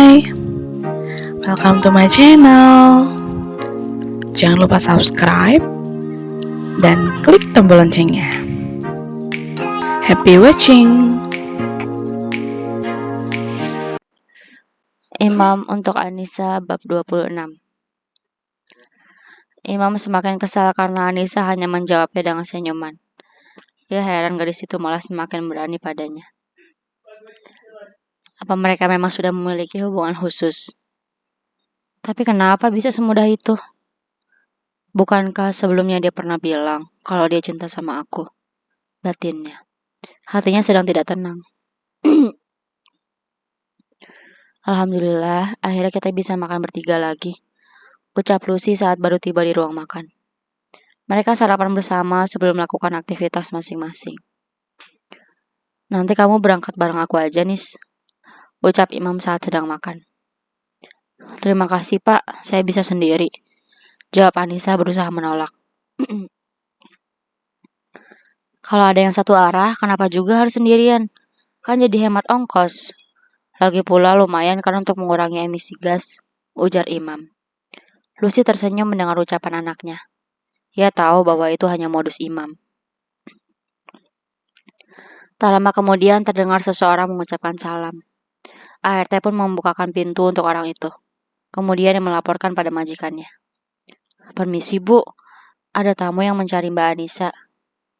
Hai, welcome to my channel. Jangan lupa subscribe dan klik tombol loncengnya. Happy watching. Imam untuk Anissa bab 26. Imam semakin kesal karena Anissa hanya menjawabnya dengan senyuman. Dia heran gadis itu malah semakin berani padanya. Apa mereka memang sudah memiliki hubungan khusus? Tapi kenapa bisa semudah itu? Bukankah sebelumnya dia pernah bilang kalau dia cinta sama aku? Batinnya. Hatinya sedang tidak tenang. Alhamdulillah, akhirnya kita bisa makan bertiga lagi. Ucap Lucy saat baru tiba di ruang makan. Mereka sarapan bersama sebelum melakukan aktivitas masing-masing. Nanti kamu berangkat bareng aku aja, Nis. Ucap Imam saat sedang makan. Terima kasih, Pak. Saya bisa sendiri. Jawab Anissa berusaha menolak. Kalau ada yang satu arah, kenapa juga harus sendirian? Kan jadi hemat ongkos. Lagi pula lumayan kan untuk mengurangi emisi gas, ujar Imam. Lucy tersenyum mendengar ucapan anaknya. Ia tahu bahwa itu hanya modus Imam. Tak lama kemudian terdengar seseorang mengucapkan salam. ART pun membukakan pintu untuk orang itu. Kemudian dia melaporkan pada majikannya. Permisi, Bu. Ada tamu yang mencari Mbak Anissa.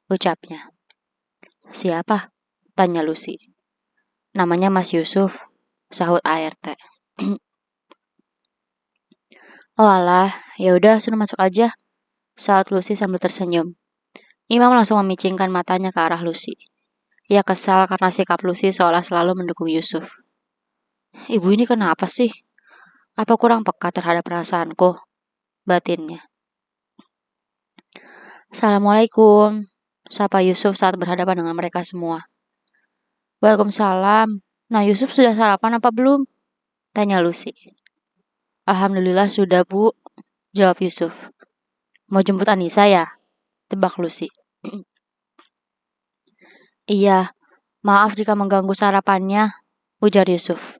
Ucapnya. Siapa? Tanya Lucy. Namanya Mas Yusuf. Sahut ART. Oh alah, yaudah sudah masuk aja. Saat Lucy sambil tersenyum. Imam langsung memicingkan matanya ke arah Lucy. Ia kesal karena sikap Lucy seolah selalu mendukung Yusuf. Ibu ini kenapa sih? Apa kurang peka terhadap perasaanku? Batinnya. Assalamualaikum, sapa Yusuf saat berhadapan dengan mereka semua. Waalaikumsalam. Nah, Yusuf sudah sarapan apa belum? Tanya Lucy. Alhamdulillah sudah, Bu, jawab Yusuf. Mau jemput Anissa ya? Tebak Lucy. Iya, maaf jika mengganggu sarapannya, ujar Yusuf.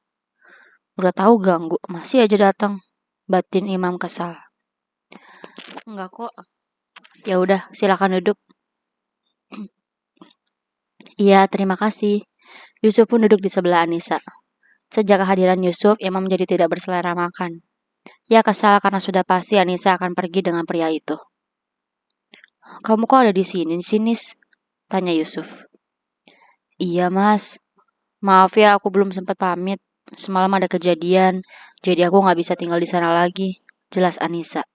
Udah tahu ganggu, masih aja datang. Batin Imam kesal. Enggak kok. Ya udah, silakan duduk. Iya, terima kasih. Yusuf pun duduk di sebelah Anissa. Sejak kehadiran Yusuf, Imam menjadi tidak berselera makan. Ia kesal karena sudah pasti Anissa akan pergi dengan pria itu. Kamu kok ada di sini, Nis? Tanya Yusuf. Iya, Mas. Maaf ya, aku belum sempat pamit. Semalam ada kejadian, jadi aku nggak bisa tinggal di sana lagi. Jelas Anissa.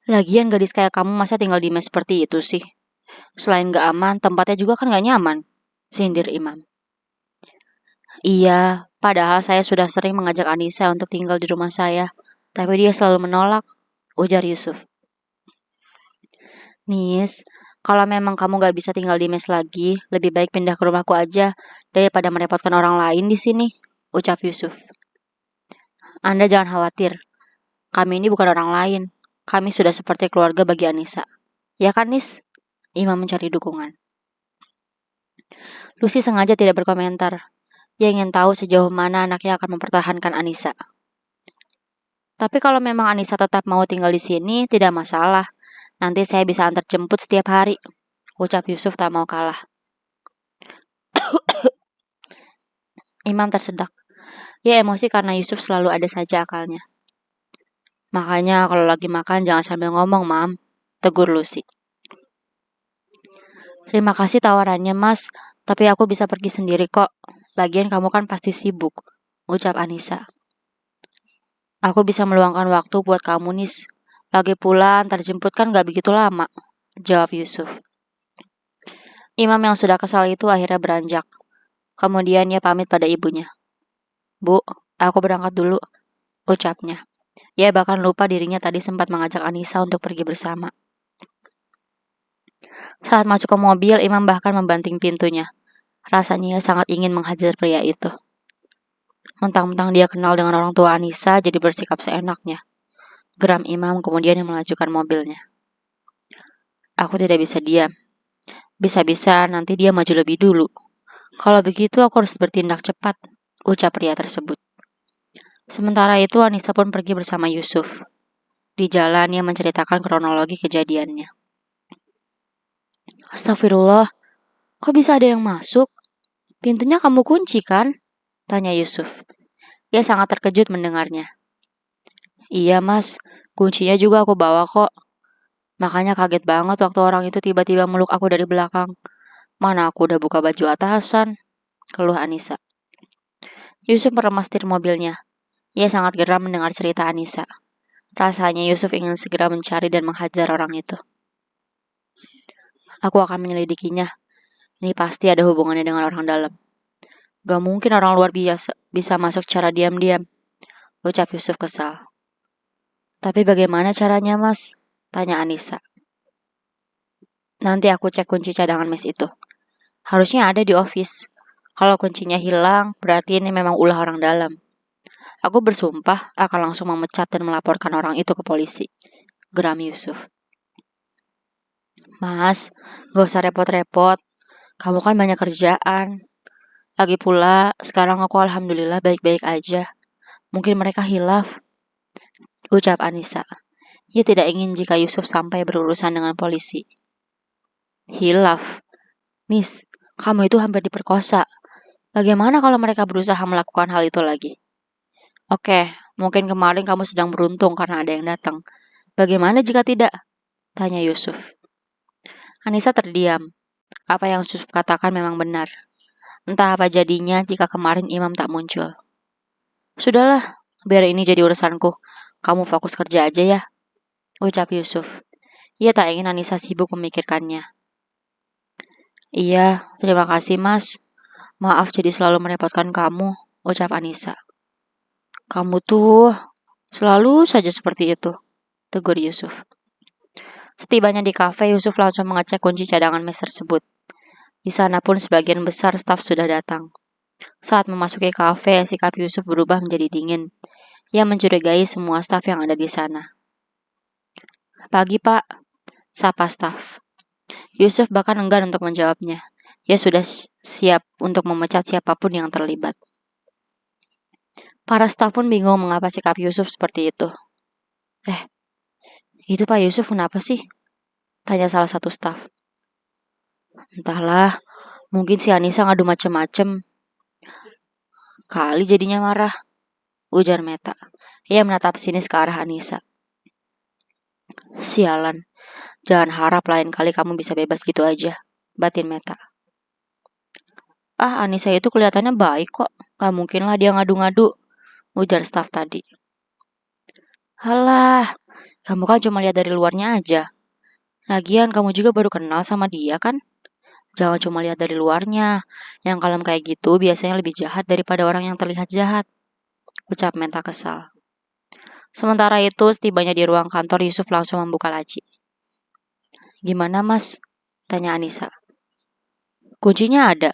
Lagian gadis kayak kamu masa tinggal di mes seperti itu sih? Selain gak aman, tempatnya juga kan gak nyaman. Sindir Imam. Iya, padahal saya sudah sering mengajak Anissa untuk tinggal di rumah saya. Tapi dia selalu menolak, ujar Yusuf. Nis, kalau memang kamu gak bisa tinggal di mes lagi, lebih baik pindah ke rumahku aja daripada merepotkan orang lain di sini, ucap Yusuf. Anda jangan khawatir, kami ini bukan orang lain. Kami sudah seperti keluarga bagi Anissa. Ya kan, Nis? Imam mencari dukungan. Lucy sengaja tidak berkomentar. Dia ingin tahu sejauh mana anaknya akan mempertahankan Anissa. Tapi kalau memang Anissa tetap mau tinggal di sini, tidak masalah. Nanti saya bisa antar jemput setiap hari, ucap Yusuf tak mau kalah. Imam tersedak. Ia emosi karena Yusuf selalu ada saja akalnya. Makanya kalau lagi makan jangan sambil ngomong, Mam, tegur Lucy. Terima kasih tawarannya, Mas, tapi aku bisa pergi sendiri kok. Lagian kamu kan pasti sibuk, ucap Anissa. Aku bisa meluangkan waktu buat kamu, Nis. Lagi pula antar jemput kan gak begitu lama, jawab Yusuf. Imam yang sudah kesal itu akhirnya beranjak. Kemudian ia pamit pada ibunya. Bu, aku berangkat dulu, ucapnya. Ia bahkan lupa dirinya tadi sempat mengajak Anissa untuk pergi bersama. Saat masuk ke mobil, Imam bahkan membanting pintunya. Rasanya ia sangat ingin menghajar pria itu. Mentang-mentang dia kenal dengan orang tua Anissa, jadi bersikap seenaknya. Geram Imam kemudian yang melajukan mobilnya. Aku tidak bisa diam. Bisa-bisa nanti dia maju lebih dulu. Kalau begitu aku harus bertindak cepat, ucap pria tersebut. Sementara itu Anissa pun pergi bersama Yusuf. Di jalan ia menceritakan kronologi kejadiannya. Astagfirullah, kok bisa ada yang masuk? Pintunya kamu kunci kan? Tanya Yusuf. Ia sangat terkejut mendengarnya. Iya mas, kuncinya juga aku bawa kok. Makanya kaget banget waktu orang itu tiba-tiba meluk aku dari belakang. Mana aku udah buka baju atasan, keluh Anissa. Yusuf meremas setir mobilnya. Ia sangat geram mendengar cerita Anissa. Rasanya Yusuf ingin segera mencari dan menghajar orang itu. Aku akan menyelidikinya. Ini pasti ada hubungannya dengan orang dalam. Gak mungkin orang luar biasa bisa masuk secara diam-diam, ucap Yusuf kesal. Tapi bagaimana caranya mas? Tanya Anissa. Nanti aku cek kunci cadangan mes itu. Harusnya ada di office. Kalau kuncinya hilang, berarti ini memang ulah orang dalam. Aku bersumpah akan langsung memecat dan melaporkan orang itu ke polisi. Geram Yusuf. Mas, gak usah repot-repot. Kamu kan banyak kerjaan. Lagi pula, sekarang aku alhamdulillah baik-baik aja. Mungkin mereka hilaf, ucap Anissa. Ia tidak ingin jika Yusuf sampai berurusan dengan polisi. Hilaf? Nis, kamu itu hampir diperkosa. Bagaimana kalau mereka berusaha melakukan hal itu lagi? Oke, mungkin kemarin kamu sedang beruntung karena ada yang datang. Bagaimana jika tidak? Tanya Yusuf. Anissa terdiam. Apa yang Yusuf katakan memang benar. Entah apa jadinya jika kemarin Imam tak muncul. Sudahlah, biar ini jadi urusanku. Kamu fokus kerja aja ya, ucap Yusuf. Ia tak ingin Anissa sibuk memikirkannya. Iya, terima kasih mas. Maaf jadi selalu merepotkan kamu, ucap Anissa. Kamu tuh selalu saja seperti itu, tegur Yusuf. Setibanya di kafe, Yusuf langsung mengecek kunci cadangan mes tersebut. Di sana pun sebagian besar staf sudah datang. Saat memasuki kafe, sikap Yusuf berubah menjadi dingin. Ia mencurigai semua staf yang ada di sana. Pagi pak, sapa staf. Yusuf bahkan enggan untuk menjawabnya. Ia sudah siap untuk memecat siapapun yang terlibat. Para staf pun bingung mengapa sikap Yusuf seperti itu. Itu Pak Yusuf kenapa sih? Tanya salah satu staf. Entahlah, mungkin si Anissa ngadu macem-macem. Kali jadinya marah, ujar Meta. Ia menatap sinis ke arah Anissa. Sialan, jangan harap lain kali kamu bisa bebas gitu aja, batin Meta. Anissa itu kelihatannya baik kok. Gak mungkin lah dia ngadu-ngadu, ujar staf tadi. Halah, kamu kan cuma lihat dari luarnya aja. Lagian kamu juga baru kenal sama dia kan? Jangan cuma lihat dari luarnya. Yang kalem kayak gitu biasanya lebih jahat daripada orang yang terlihat jahat, ucap Meta kesal. Sementara itu, setibanya di ruang kantor, Yusuf langsung membuka laci. Gimana mas? Tanya Anissa. Kuncinya ada.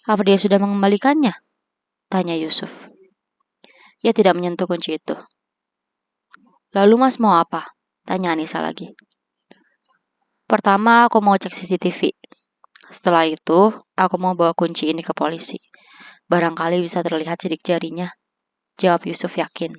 Apa dia sudah mengembalikannya? Tanya Yusuf. Ia tidak menyentuh kunci itu. Lalu mas mau apa? Tanya Anissa lagi. Pertama aku mau cek CCTV. Setelah itu, aku mau bawa kunci ini ke polisi. Barangkali bisa terlihat sidik jarinya, jawab Yusuf yakin.